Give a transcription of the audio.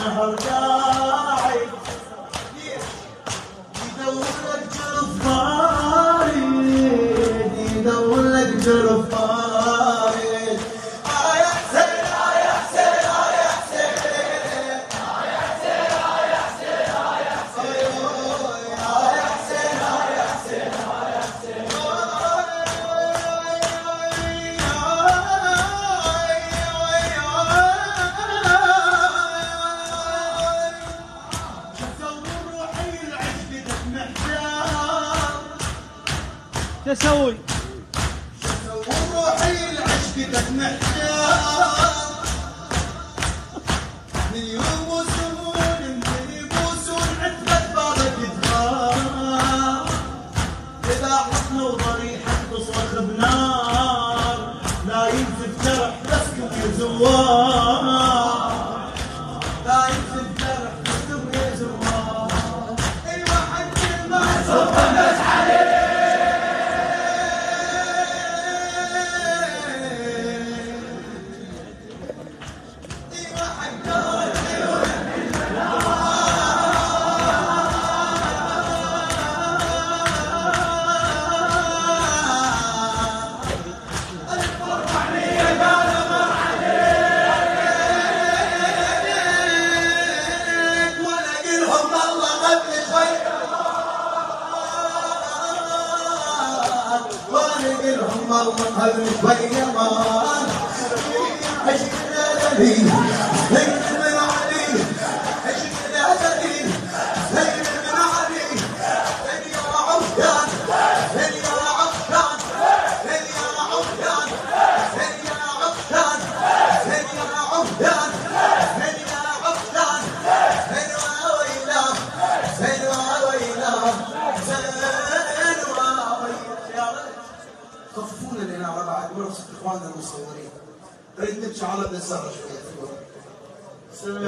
النهر داعي يدور لك جرفاري يدور لك جرفاري يا حسين يا حسين يا حسين يا حسين يا حسين يا حسين يا حسين يا حسين يا حسين شو اسوي؟ روحي لعشقتك محتار من يبوسون من يبوسون عتبة بابك تغار إذا حطنوا ضريحك تصرخ بنار لا ينزف جرح بسكم يا زوار لا ينزف جرح بسكم يا زوار ايوه حق ما صبرت عليه هم الله واليمان عشقنا دليل ليل من علي عشقنا دليل ليل من علي ليل يا عمدان ليل يا عمدان ليل يا عمدان ليل يا عمدان ليل يا عمدان ليل يا عمدان ليل ويلاه ليل ويلاه خففونا لنا على بعض ورقصة اخواننا المصورين. نريد نمشي على بنسرة شوية.